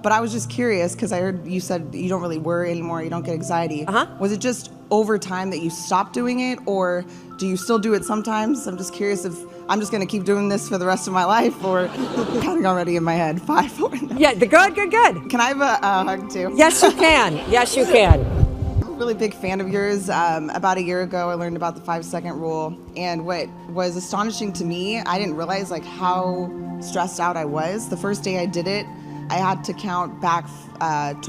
But I was just curious because I heard you said you don't really worry anymore, you don't get anxiety. Was it just over time that you stopped doing it, or do you still do it sometimes? I'm just curious if I'm just going to keep doing this for the rest of my life, or counting already in my head. 5, 4. Yeah, good. Can I have a hug too? Yes, you can. Yes, you can. I'm a really big fan of yours. About a year ago, I learned about the 5-second rule, and what was astonishing to me, I didn't realize like how stressed out I was. The first day I did it, I had to count back.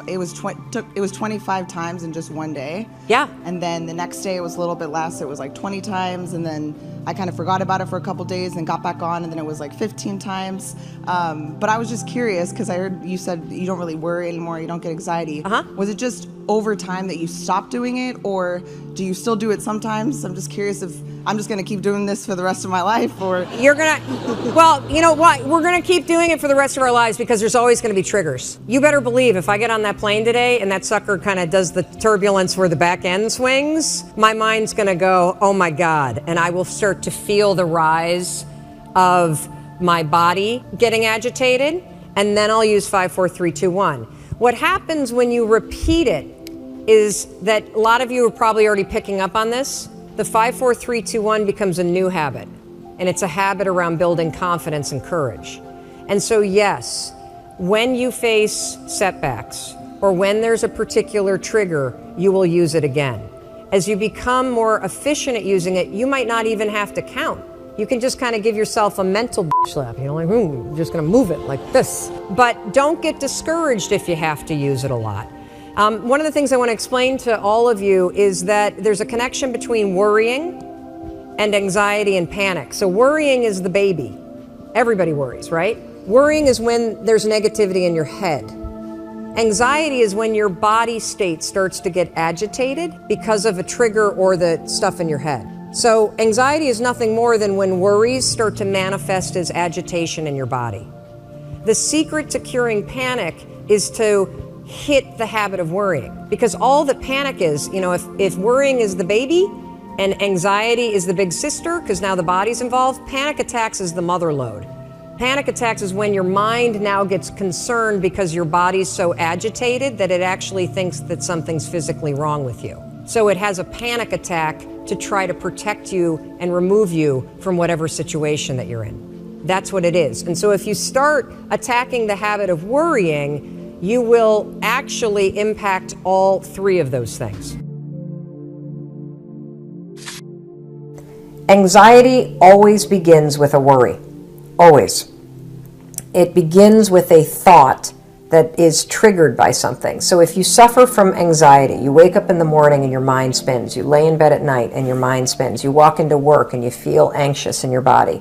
It was 25 times in just one day. Yeah. And then the next day it was a little bit less. It was like 20 times, and then I kind of forgot about it for a couple days and got back on, and then it was like 15 times. But I was just curious because I heard you said you don't really worry anymore, you don't get anxiety. Was it just over time that you stopped doing it, or do you still do it sometimes? I'm just curious if I'm just going to keep doing this for the rest of my life, or... You're going to... Well, you know what? We're going to keep doing it for the rest of our lives because there's always going to be triggers. You better believe if I get on that plane today and that sucker kind of does the turbulence where the back end swings, my mind's going to go, oh my God. And I will start to feel the rise of my body getting agitated. And then I'll use 5, 4, 3, 2, 1. What happens when you repeat it is that a lot of you are probably already picking up on this. The 5, 4, 3, 2, 1 becomes a new habit, and it's a habit around building confidence and courage. And so yes, when you face setbacks or when there's a particular trigger, you will use it again. As you become more efficient at using it, you might not even have to count. You can just kind of give yourself a mental slap, you know, like, you're just gonna move it like this. But don't get discouraged if you have to use it a lot. One of the things I want to explain to all of you is that there's a connection between worrying and anxiety and panic. So worrying is the baby. Everybody worries, right? Worrying is when there's negativity in your head. Anxiety is when your body state starts to get agitated because of a trigger or the stuff in your head. So anxiety is nothing more than when worries start to manifest as agitation in your body. The secret to curing panic is to hit the habit of worrying, because all that panic is, you know, if worrying is the baby and anxiety is the big sister, because now the body's involved, panic attacks is the mother load. Panic attacks is when your mind now gets concerned because your body's so agitated that it actually thinks that something's physically wrong with you. So it has a panic attack to try to protect you and remove you from whatever situation that you're in. That's what it is. And so if you start attacking the habit of worrying, you will actually impact all 3 of those things. Anxiety always begins with a worry. Always. It begins with a thought that is triggered by something. So if you suffer from anxiety, you wake up in the morning and your mind spins, you lay in bed at night and your mind spins, you walk into work and you feel anxious in your body,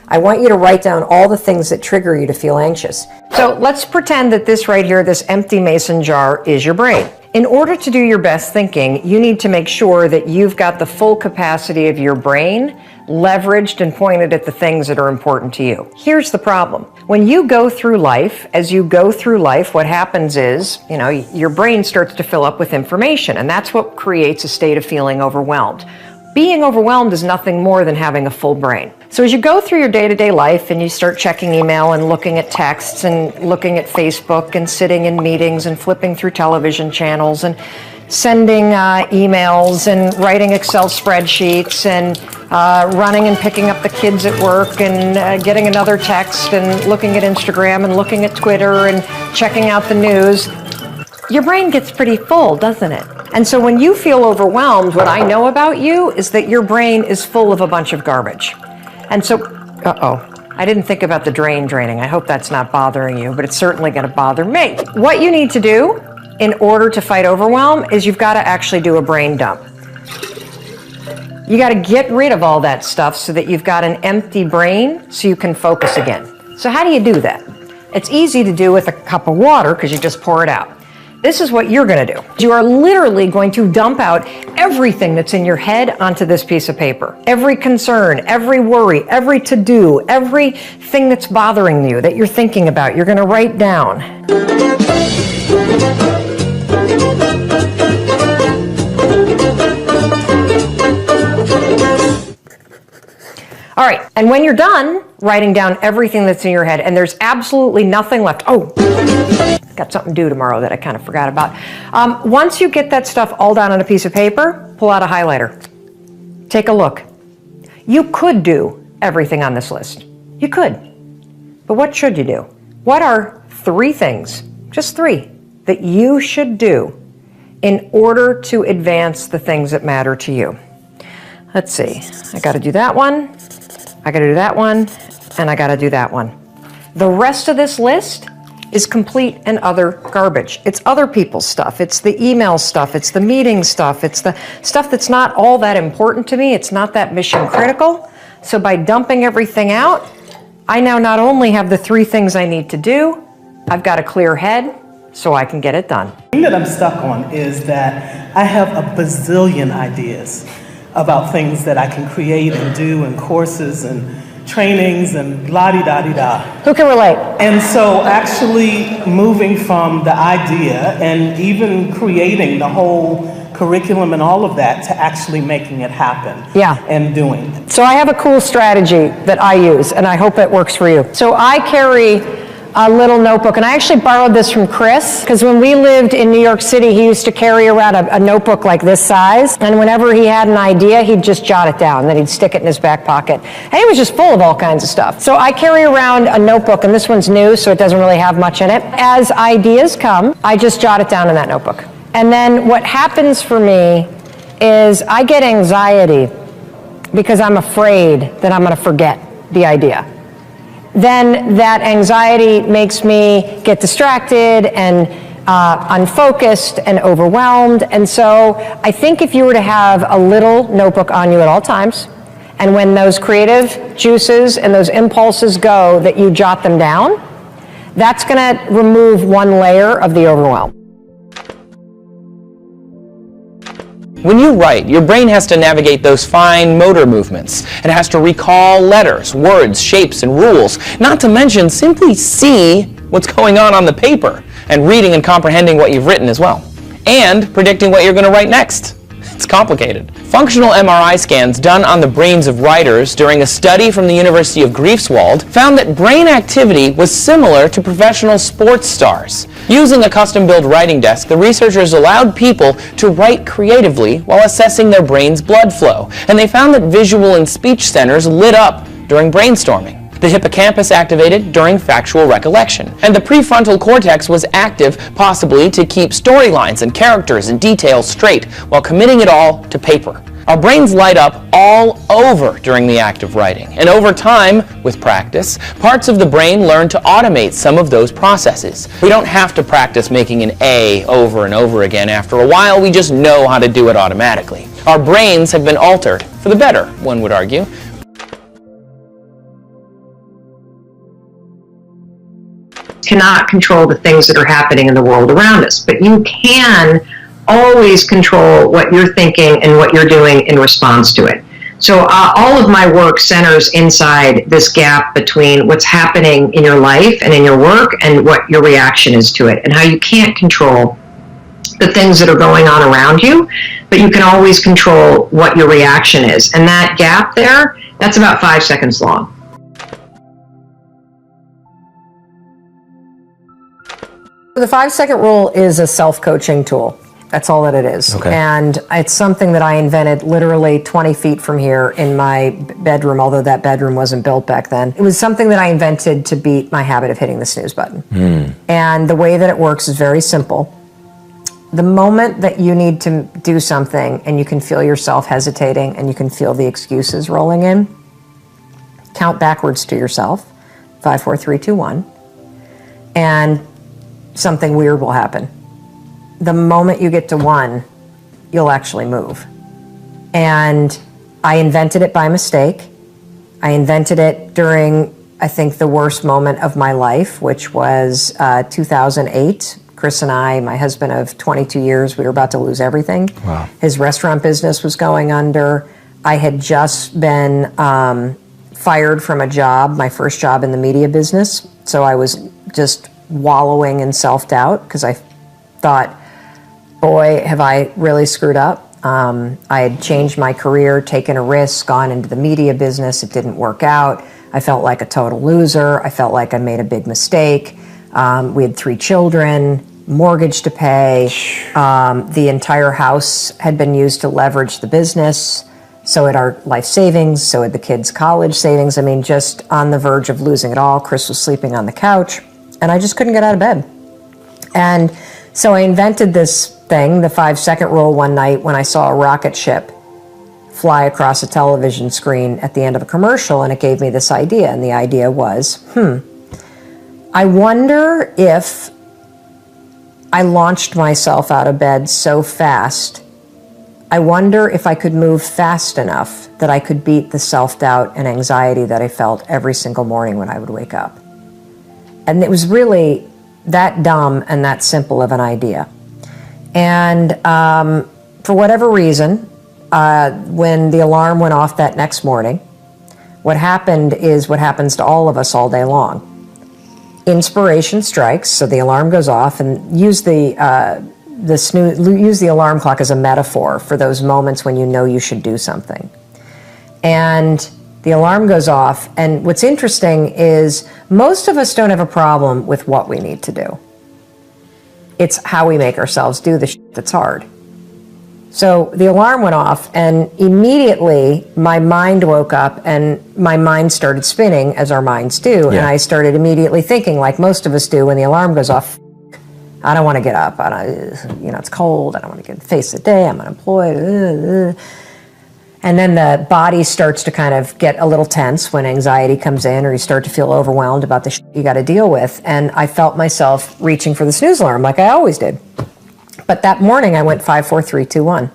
I want you to write down all the things that trigger you to feel anxious. So let's pretend that this right here, this empty mason jar, is your brain. In order to do your best thinking, you need to make sure that you've got the full capacity of your brain leveraged and pointed at the things that are important to you. Here's the problem. When you go through life, as you go through life, what happens is, you know, your brain starts to fill up with information, and that's what creates a state of feeling overwhelmed. Being overwhelmed is nothing more than having a full brain. So as you go through your day-to-day life and you start checking email and looking at texts and looking at Facebook and sitting in meetings and flipping through television channels and sending emails and writing Excel spreadsheets and running and picking up the kids at work and getting another text and looking at Instagram and looking at Twitter and checking out the news, your brain gets pretty full, doesn't it? And so when you feel overwhelmed, what I know about you is that your brain is full of a bunch of garbage. And so, I didn't think about the drain draining. I hope that's not bothering you, but it's certainly going to bother me. What you need to do in order to fight overwhelm is you've got to actually do a brain dump. You got to get rid of all that stuff so that you've got an empty brain so you can focus again. So how do you do that? It's easy to do with a cup of water because you just pour it out. This is what you're going to do. You are literally going to dump out everything that's in your head onto this piece of paper. Every concern, every worry, every to-do, everything that's bothering you, that you're thinking about, you're going to write down. All right, and when you're done writing down everything that's in your head and there's absolutely nothing left, got something due tomorrow that I kind of forgot about. Once you get that stuff all down on a piece of paper, pull out a highlighter. Take a look. You could do everything on this list. You could. But what should you do? What are 3 things, just 3, that you should do in order to advance the things that matter to you? Let's see. I got to do that one. I got to do that one. And I got to do that one. The rest of this list is complete and utter garbage. It's other people's stuff. It's the email stuff. It's the meeting stuff. It's the stuff that's not all that important to me. It's not that mission critical. So by dumping everything out, I now not only have the 3 things I need to do, I've got a clear head so I can get it done. The thing that I'm stuck on is that I have a bazillion ideas about things that I can create and do and courses and trainings and la-di-da-di-da. Who can relate? And so actually moving from the idea and even creating the whole curriculum and all of that to actually making it happen and doing it. So I have a cool strategy that I use, and I hope it works for you. So I carry a little notebook, and I actually borrowed this from Chris, because when we lived in New York City, he used to carry around a notebook like this size, and whenever he had an idea, he'd just jot it down, then he'd stick it in his back pocket. And he was just full of all kinds of stuff. So I carry around a notebook, and this one's new, so it doesn't really have much in it. As ideas come, I just jot it down in that notebook. And then what happens for me is I get anxiety because I'm afraid that I'm going to forget the idea. Then that anxiety makes me get distracted and unfocused and overwhelmed. And so I think if you were to have a little notebook on you at all times, and when those creative juices and those impulses go, that you jot them down, that's going to remove one layer of the overwhelm. When you write, your brain has to navigate those fine motor movements. It has to recall letters, words, shapes, and rules, not to mention simply see what's going on the paper, and reading and comprehending what you've written as well, and predicting what you're going to write next. It's complicated. Functional MRI scans done on the brains of writers during a study from the University of Greifswald found that brain activity was similar to professional sports stars. Using a custom-built writing desk, the researchers allowed people to write creatively while assessing their brain's blood flow, and they found that visual and speech centers lit up during brainstorming. The hippocampus activated during factual recollection, and the prefrontal cortex was active, possibly to keep storylines and characters and details straight while committing it all to paper. Our brains light up all over during the act of writing, and over time, with practice, parts of the brain learn to automate some of those processes. We don't have to practice making an A over and over again. After a while, we just know how to do it automatically. Our brains have been altered, for the better, one would argue. Cannot control the things that are happening in the world around us, but you can always control what you're thinking and what you're doing in response to it. So all of my work centers inside this gap between what's happening in your life and in your work and what your reaction is to it, and how you can't control the things that are going on around you, but you can always control what your reaction is. And that gap there, that's about 5 seconds long. The 5-second rule is a self-coaching tool. That's all that it is. Okay. And it's something that I invented literally 20 feet from here in my bedroom, although that bedroom wasn't built back then. It was something that I invented to beat my habit of hitting the snooze button. And the way that it works is very simple. The moment that you need to do something and you can feel yourself hesitating and you can feel the excuses rolling in, count backwards to yourself, 5, 4, 3, 2, 1, and something weird will happen. The moment you get to 1, you'll actually move. And I invented it by mistake. I invented it during, I think, the worst moment of my life, which was 2008. Chris and I, my husband of 22 years, we were about to lose everything. Wow. His restaurant business was going under. I had just been fired from a job, my first job in the media business. So I was just wallowing in self-doubt because I thought, boy, have I really screwed up. I had changed my career, taken a risk, gone into the media business. It didn't work out. I felt like a total loser. I felt like I made a big mistake. We had 3 children, mortgage to pay. The entire house had been used to leverage the business. So had our life savings, so had the kids' college savings. I mean, just on the verge of losing it all. Chris was sleeping on the couch, and I just couldn't get out of bed. And so I invented this thing, the 5-second rule, one night when I saw a rocket ship fly across a television screen at the end of a commercial, and it gave me this idea. And the idea was, I wonder if I launched myself out of bed so fast, I wonder if I could move fast enough that I could beat the self-doubt and anxiety that I felt every single morning when I would wake up. And it was really that dumb and that simple of an idea. And for whatever reason, when the alarm went off that next morning, what happened is what happens to all of us all day long. Inspiration strikes, so the alarm goes off, and use the alarm clock as a metaphor for those moments when you know you should do something. And the alarm goes off, and what's interesting is most of us don't have a problem with what we need to do. It's how we make ourselves do the shit that's hard. So the alarm went off, and immediately my mind woke up, and my mind started spinning, as our minds do, and I started immediately thinking, like most of us do when the alarm goes off, I don't want to get up, it's cold, I don't want to face the day, I'm unemployed, And then the body starts to kind of get a little tense when anxiety comes in, or you start to feel overwhelmed about the shit you got to deal with. And I felt myself reaching for the snooze alarm like I always did. But that morning I went 5, 4, 3, 2, 1.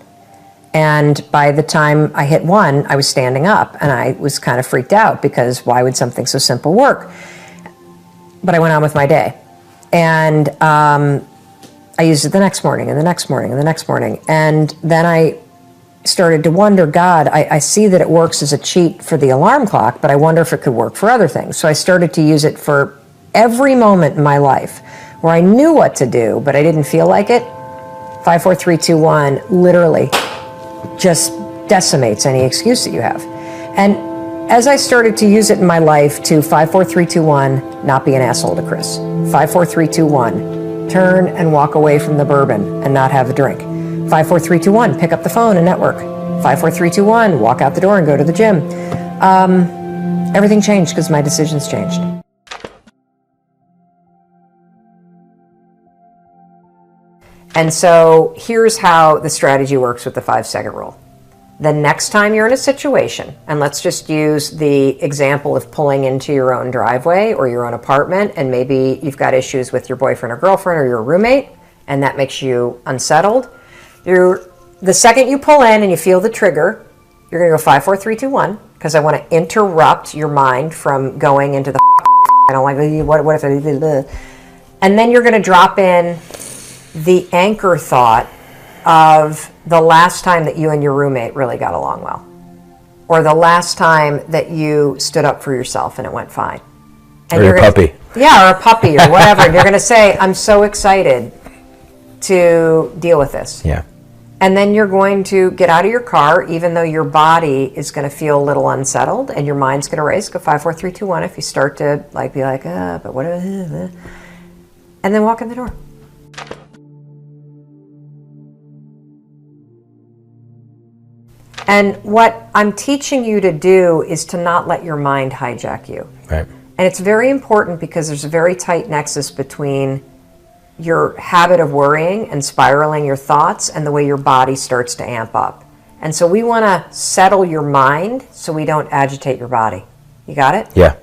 And by the time I hit 1, I was standing up, and I was kind of freaked out because why would something so simple work? But I went on with my day. And I used it the next morning and the next morning and the next morning. And then I started to wonder, God, I see that it works as a cheat for the alarm clock, but I wonder if it could work for other things. So I started to use it for every moment in my life where I knew what to do, but I didn't feel like it. 5, 4, 3, 2, 1 literally just decimates any excuse that you have. And as I started to use it in my life to 5, 4, 3, 2, 1, not be an asshole to Chris. 5, 4, 3, 2, 1, turn and walk away from the bourbon and not have a drink. 5, 4, 3, 2, 1, pick up the phone and network. 5, 4, 3, 2, 1, walk out the door and go to the gym. Everything changed because my decisions changed. And so here's how the strategy works with the 5-second rule. The next time you're in a situation, and let's just use the example of pulling into your own driveway or your own apartment, and maybe you've got issues with your boyfriend or girlfriend or your roommate, and that makes you unsettled. The second you pull in and you feel the trigger, you're going to go 5, 4, 3, 2, 1, because I want to interrupt your mind from going into the I don't like, what if I, and then you're going to drop in the anchor thought of the last time that you and your roommate really got along well, or the last time that you stood up for yourself and it went fine. And or your puppy. Yeah, or a puppy or whatever. And you're going to say, I'm so excited to deal with this. Yeah. And then you're going to get out of your car, even though your body is going to feel a little unsettled and your mind's going to race. Go 5, 4, 3, 2, 1. If you start to be like, but what? And then walk in the door. And what I'm teaching you to do is to not let your mind hijack you. Right. And it's very important because there's a very tight nexus between your habit of worrying and spiraling your thoughts and the way your body starts to amp up. And so we want to settle your mind so we don't agitate your body. You got it? Yeah.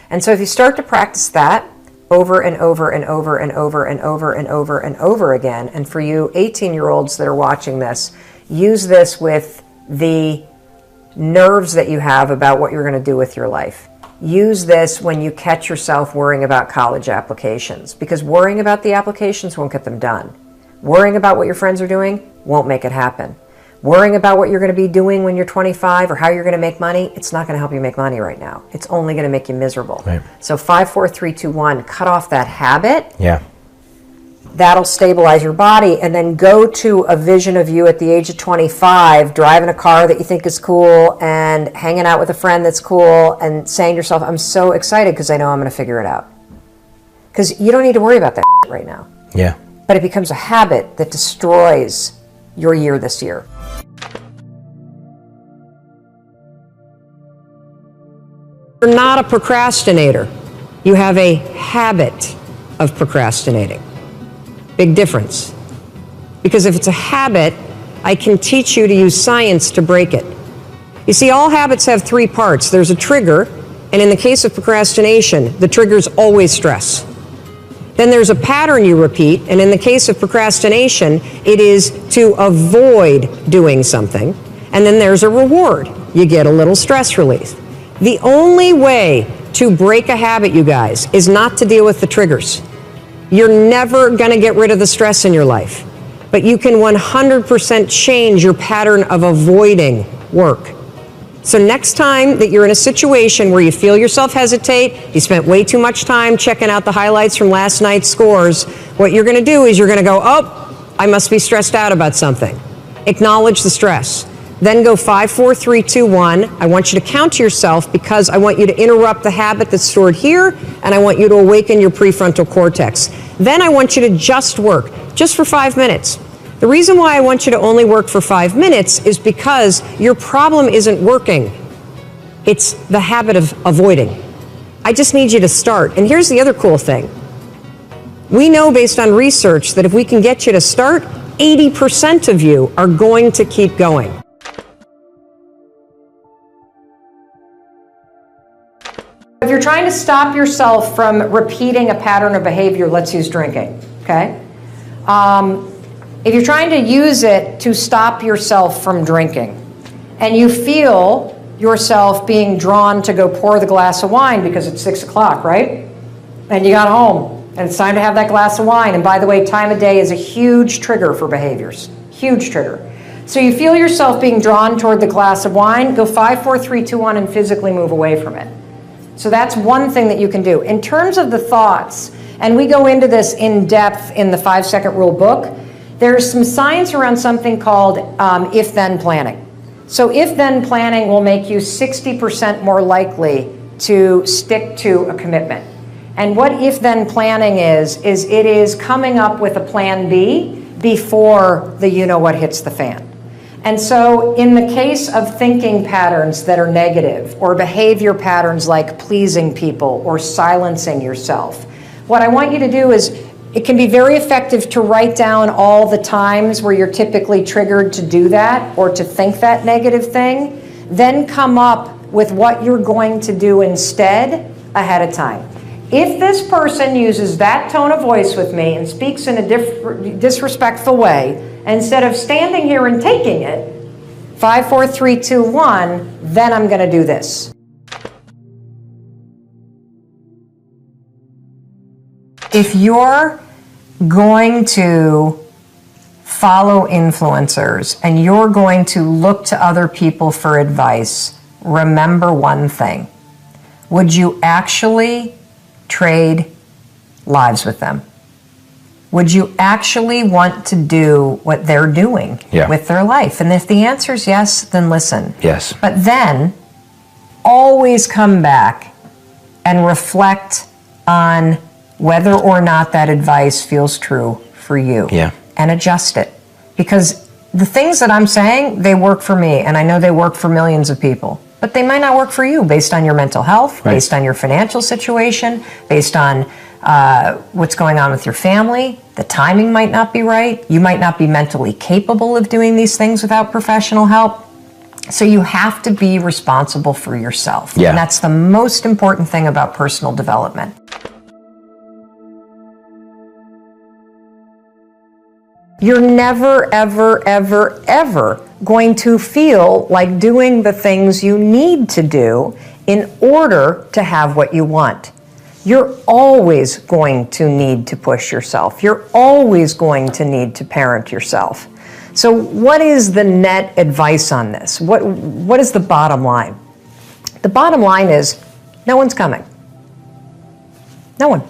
And so if you start to practice that over and over and over and over and over and over and over again, and for you 18-year-olds that are watching this, use this with the nerves that you have about what you're going to do with your life. Use this when you catch yourself worrying about college applications, because worrying about the applications won't get them done. Worrying about what your friends are doing won't make it happen. Worrying about what you're going to be doing when you're 25 or how you're going to make money, it's not going to help you make money right now. It's only going to make you miserable. Right. So 5, 4, 3, 2, 1, cut off that habit. Yeah. That'll stabilize your body, and then go to a vision of you at the age of 25, driving a car that you think is cool and hanging out with a friend that's cool and saying to yourself, I'm so excited because I know I'm going to figure it out. Because you don't need to worry about that right now. Yeah. But it becomes a habit that destroys your year this year. You're not a procrastinator. You have a habit of procrastinating. Big difference. Because if it's a habit, I can teach you to use science to break it. You see, all habits have three parts. There's a trigger, and in the case of procrastination, the trigger's always stress. Then there's a pattern you repeat, and in the case of procrastination, it is to avoid doing something. And then there's a reward. You get a little stress relief. The only way to break a habit, you guys, is not to deal with the triggers. You're never going to get rid of the stress in your life, but you can 100% change your pattern of avoiding work. So next time that you're in a situation where you feel yourself hesitate, you spent way too much time checking out the highlights from last night's scores, what you're going to do is you're going to go, oh, I must be stressed out about something. Acknowledge the stress. Then go 5, 4, 3, 2, 1. I want you to count to yourself because I want you to interrupt the habit that's stored here, and I want you to awaken your prefrontal cortex. Then I want you to just work, just for 5 minutes. The reason why I want you to only work for 5 minutes is because your problem isn't working. It's the habit of avoiding. I just need you to start. And here's the other cool thing. We know based on research that if we can get you to start, 80% of you are going to keep going. If you're trying to stop yourself from repeating a pattern of behavior, let's use drinking, okay? If you're trying to use it to stop yourself from drinking, and you feel yourself being drawn to go pour the glass of wine because it's 6 o'clock, right? And you got home, and it's time to have that glass of wine. And by the way, time of day is a huge trigger for behaviors, huge trigger. So you feel yourself being drawn toward the glass of wine, go 5, 4, 3, 2, 1, and physically move away from it. So that's one thing that you can do. In terms of the thoughts, and we go into this in depth in the 5-Second Rule book, there's some science around something called if-then planning. So if-then planning will make you 60% more likely to stick to a commitment. And what if-then planning is it is coming up with a plan B before the you-know-what hits the fan. And so in the case of thinking patterns that are negative, or behavior patterns like pleasing people or silencing yourself, what I want you to do is, it can be very effective to write down all the times where you're typically triggered to do that or to think that negative thing, then come up with what you're going to do instead ahead of time. If this person uses that tone of voice with me and speaks in a disrespectful way, instead of standing here and taking it, 5, 4, 3, 2, 1, then I'm going to do this. If you're going to follow influencers and you're going to look to other people for advice, remember one thing. Would you actually trade lives with them? Would you actually want to do what they're doing with their life? And if the answer is yes, then listen. Yes. But then always come back and reflect on whether or not that advice feels true for you. Yeah. And adjust it. Because the things that I'm saying, they work for me, and I know they work for millions of people. But they might not work for you based on your mental health, based on your financial situation, based on what's going on with your family. The timing might not be right. You might not be mentally capable of doing these things without professional help. So you have to be responsible for yourself. Yeah. And that's the most important thing about personal development. You're never, ever, ever, ever going to feel like doing the things you need to do in order to have what you want. You're always going to need to push yourself. You're always going to need to parent yourself. So what is the net advice on this? What is the bottom line? The bottom line is no one's coming. No one.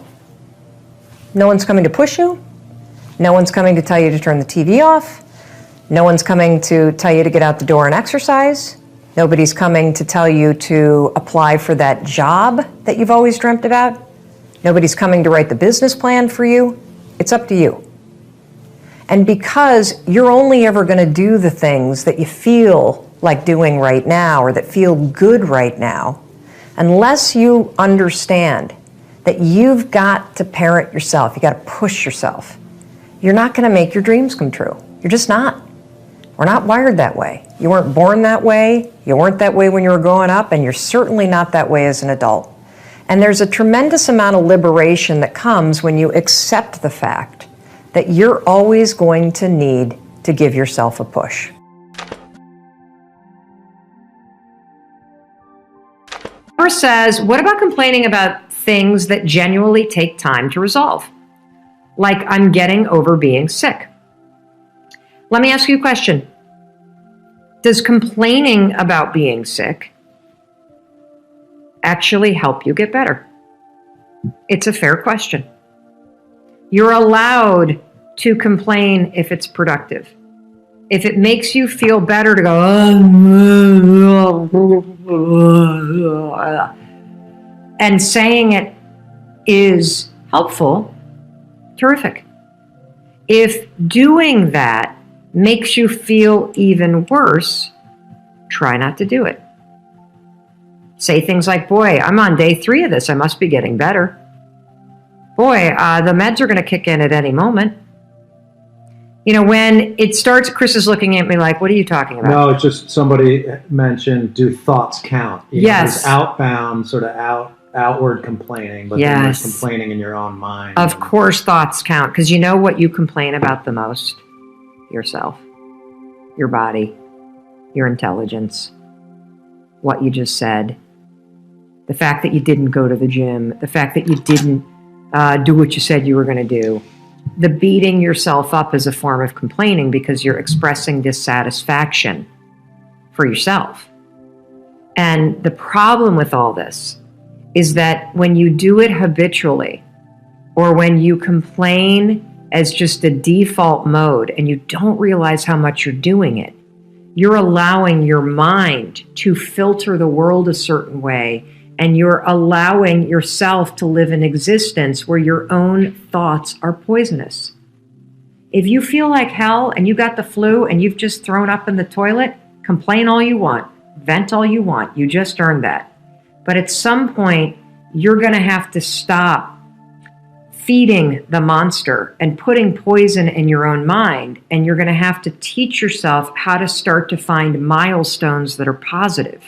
No one's coming to push you. No one's coming to tell you to turn the TV off. No one's coming to tell you to get out the door and exercise. Nobody's coming to tell you to apply for that job that you've always dreamt about. Nobody's coming to write the business plan for you. It's up to you. And because you're only ever going to do the things that you feel like doing right now or that feel good right now, unless you understand that you've got to parent yourself, you got to push yourself, you're not going to make your dreams come true. You're just not. We're not wired that way. You weren't born that way. You weren't that way when you were growing up, and you're certainly not that way as an adult. And there's a tremendous amount of liberation that comes when you accept the fact that you're always going to need to give yourself a push. Or says, what about complaining about things that genuinely take time to resolve? Like, I'm getting over being sick. Let me ask you a question. Does complaining about being sick actually help you get better? It's a fair question. You're allowed to complain if it's productive. If it makes you feel better to go, and saying it is helpful, terrific. If doing that makes you feel even worse, try not to do it. Say things like, boy, I'm on day 3 of this. I must be getting better. Boy, the meds are going to kick in at any moment. You know, when it starts, Chris is looking at me like, what are you talking about? No, it's just somebody mentioned, do thoughts count? Yes. There's outbound, sort of outward complaining, but then there's complaining in your own mind. Of course thoughts count, because you know what you complain about the most? Yourself, your body, your intelligence, what you just said, the fact that you didn't go to the gym, the fact that you didn't do what you said you were going to do. The beating yourself up is a form of complaining because you're expressing dissatisfaction for yourself. And the problem with all this is that when you do it habitually, or when you complain as just a default mode and you don't realize how much you're doing it, you're allowing your mind to filter the world a certain way, and you're allowing yourself to live an existence where your own thoughts are poisonous. If you feel like hell and you got the flu and you've just thrown up in the toilet, complain all you want, vent all you want, you just earned that. But at some point, you're going to have to stop feeding the monster and putting poison in your own mind, and you're going to have to teach yourself how to start to find milestones that are positive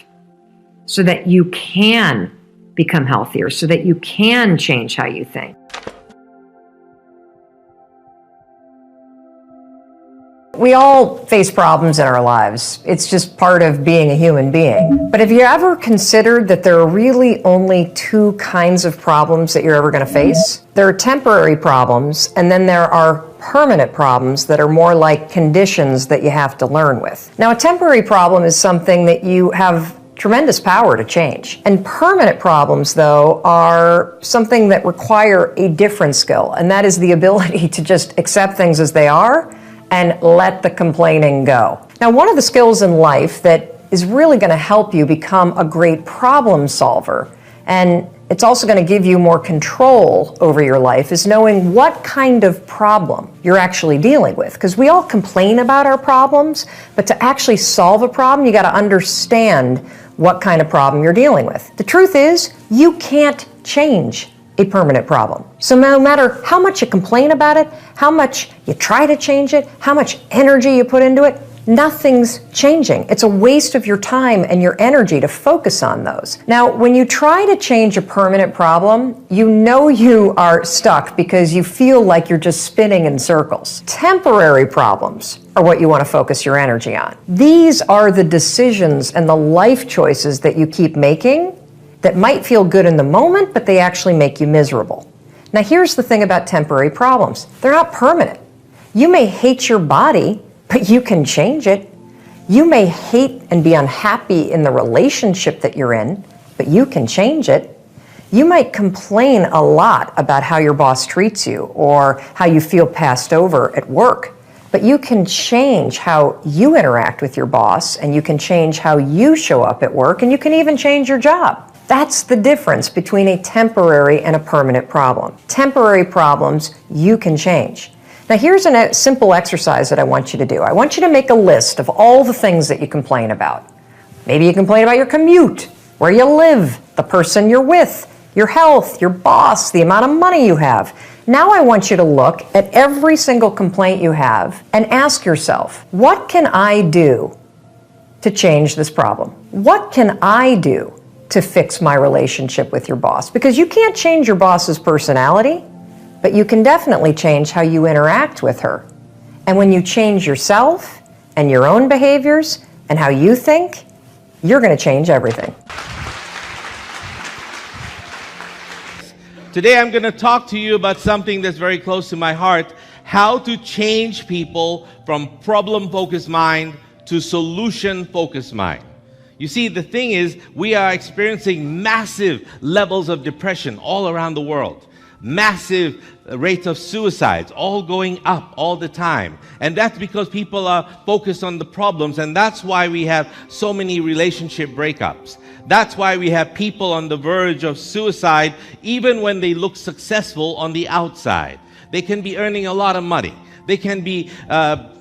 so that you can become healthier, so that you can change how you think. We all face problems in our lives. It's just part of being a human being. But have you ever considered that there are really only 2 kinds of problems that you're ever going to face? There are temporary problems, and then there are permanent problems that are more like conditions that you have to learn with. Now, a temporary problem is something that you have tremendous power to change. And permanent problems, though, are something that require a different skill, and that is the ability to just accept things as they are and let the complaining go. Now, one of the skills in life that is really going to help you become a great problem solver, and it's also going to give you more control over your life, is knowing what kind of problem you're actually dealing with. Because we all complain about our problems, but to actually solve a problem, you got to understand what kind of problem you're dealing with. The truth is, you can't change a permanent problem. So no matter how much you complain about it, how much you try to change it, how much energy you put into it, nothing's changing. It's a waste of your time and your energy to focus on those. Now, when you try to change a permanent problem, you know you are stuck because you feel like you're just spinning in circles. Temporary problems are what you want to focus your energy on. These are the decisions and the life choices that you keep making that might feel good in the moment, but they actually make you miserable. Now, here's the thing about temporary problems. They're not permanent. You may hate your body, but you can change it. You may hate and be unhappy in the relationship that you're in, but you can change it. You might complain a lot about how your boss treats you or how you feel passed over at work. But you can change how you interact with your boss, and you can change how you show up at work, and you can even change your job. That's the difference between a temporary and a permanent problem. Temporary problems you can change. Now here's a simple exercise that I want you to do. I want you to make a list of all the things that you complain about. Maybe you complain about your commute, where you live, the person you're with, your health, your boss, the amount of money you have. Now I want you to look at every single complaint you have and ask yourself, what can I do to change this problem? What can I do to fix my relationship with your boss? Because you can't change your boss's personality, but you can definitely change how you interact with her. And when you change yourself and your own behaviors and how you think, you're going to change everything. Today I'm going to talk to you about something that's very close to my heart, how to change people from problem-focused mind to solution-focused mind. You see, the thing is, we are experiencing massive levels of depression all around the world. Massive rates of suicides, all going up all the time. And that's because people are focused on the problems, and that's why we have so many relationship breakups. That's why we have people on the verge of suicide, even when they look successful on the outside. They can be earning a lot of money. They can be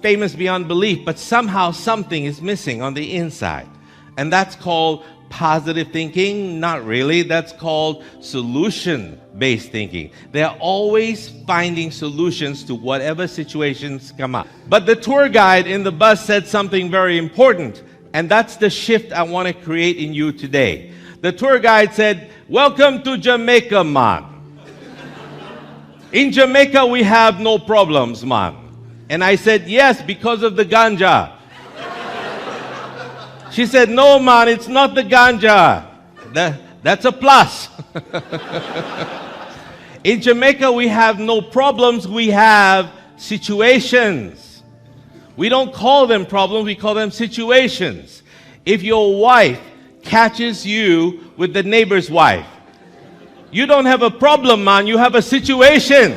famous beyond belief, but somehow something is missing on the inside. And that's called positive thinking? Not really. That's called solution-based thinking. They're always finding solutions to whatever situations come up. But the tour guide in the bus said something very important, and that's the shift I want to create in you today. The tour guide said, "Welcome to Jamaica, man. In Jamaica, we have no problems, man." And I said, "Yes, because of the ganja." She said, "No, man, it's not the ganja. That's a plus." In Jamaica, we have no problems, we have situations. We don't call them problems, we call them situations. If your wife catches you with the neighbor's wife, you don't have a problem, man, you have a situation.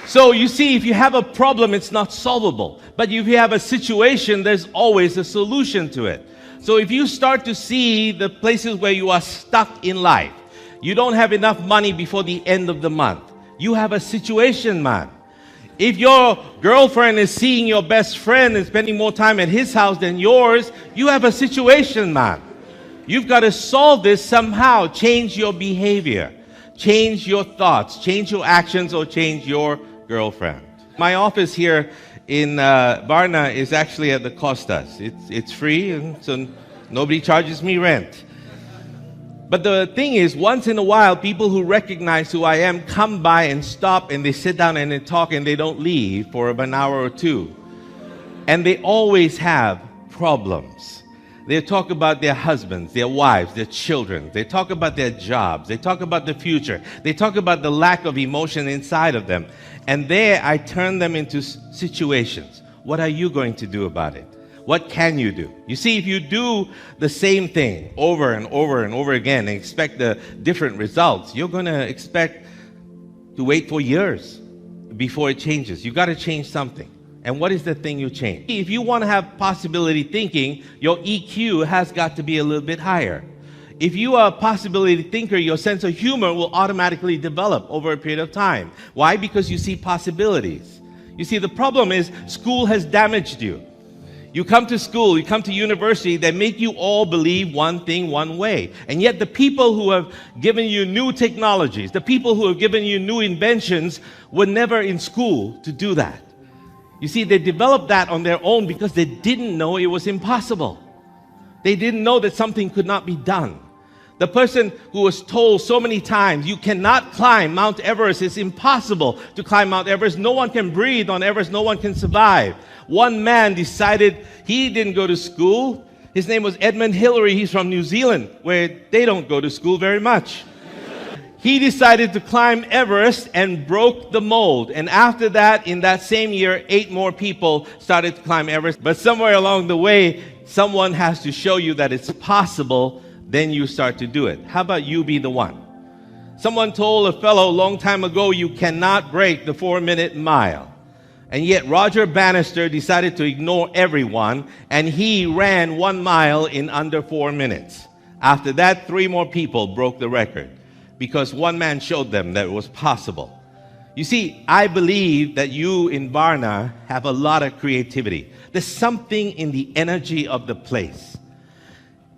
So you see, if you have a problem, it's not solvable. But if you have a situation, there's always a solution to it. So if you start to see the places where you are stuck in life, you don't have enough money before the end of the month, you have a situation, man. If your girlfriend is seeing your best friend and spending more time at his house than yours, you have a situation, man. You've got to solve this somehow. Change your behavior, change your thoughts, change your actions, or change your girlfriend. My office here in Varna is actually at the Costas. It's free, and so nobody charges me rent. But the thing is, once in a while, people who recognize who I am come by and stop, and they sit down and they talk, and they don't leave for an hour or two. And they always have problems. They talk about their husbands, their wives, their children. They talk about their jobs. They talk about the future. They talk about the lack of emotion inside of them. And there I turn them into situations. What are you going to do about it? What can you do? You see, if you do the same thing over and over and over again and expect the different results, you're going to expect to wait for years before it changes. You've got to change something. And what is the thing you change? If you want to have possibility thinking, your EQ has got to be a little bit higher. If you are a possibility thinker, your sense of humor will automatically develop over a period of time. Why? Because you see possibilities. You see, the problem is school has damaged you. You come to school, you come to university, they make you all believe one thing one way. And yet the people who have given you new technologies, the people who have given you new inventions were never in school to do that. You see, they developed that on their own because they didn't know it was impossible. They didn't know that something could not be done. The person who was told so many times, you cannot climb Mount Everest, it's impossible to climb Mount Everest, no one can breathe on Everest, no one can survive. One man decided he didn't go to school. His name was Edmund Hillary. He's from New Zealand, where they don't go to school very much. He decided to climb Everest and broke the mold. And after that, in that same year, 8 more people started to climb Everest. But somewhere along the way, someone has to show you that it's possible, then you start to do it. How about you be the one? Someone told a fellow a long time ago, you cannot break the 4-minute mile. And yet Roger Bannister decided to ignore everyone, and he ran 1 mile in under 4 minutes. After that, 3 more people broke the record, because one man showed them that it was possible. You see, I believe that you in Varna have a lot of creativity. There's something in the energy of the place.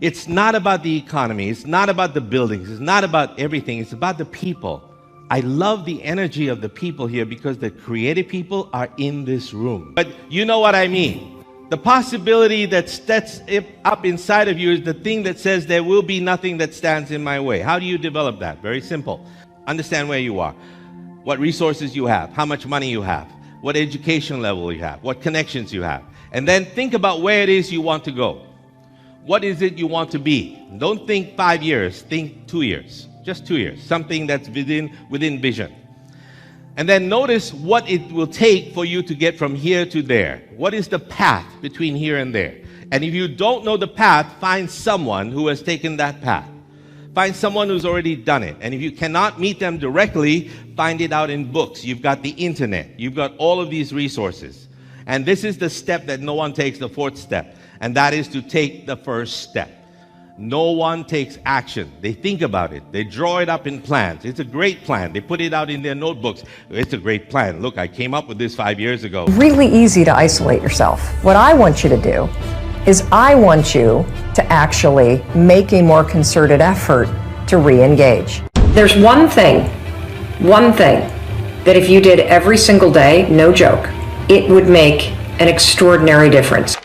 It's not about the economy. It's not about the buildings. It's not about everything. It's about the people. I love the energy of the people here because the creative people are in this room. But you know what I mean. The possibility that steps up inside of you is the thing that says there will be nothing that stands in my way. How do you develop that? Very simple. Understand where you are, what resources you have, how much money you have, what education level you have, what connections you have. And then think about where it is you want to go. What is it you want to be? Don't think 5 years, think 2 years. Just 2 years, something that's within vision. And then notice what it will take for you to get from here to there. What is the path between here and there? And if you don't know the path, find someone who has taken that path. Find someone who's already done it. And if you cannot meet them directly, find it out in books. You've got the internet. You've got all of these resources. And this is the step that no one takes, the 4th step. And that is to take the first step. No one takes action. They think about it. They draw it up in plans. It's a great plan. They put it out in their notebooks. It's a great plan. Look, I came up with this 5 years ago. Really easy to isolate yourself. What I want you to do is I want you to actually make a more concerted effort to re-engage. There's one thing that if you did every single day, no joke, it would make an extraordinary difference.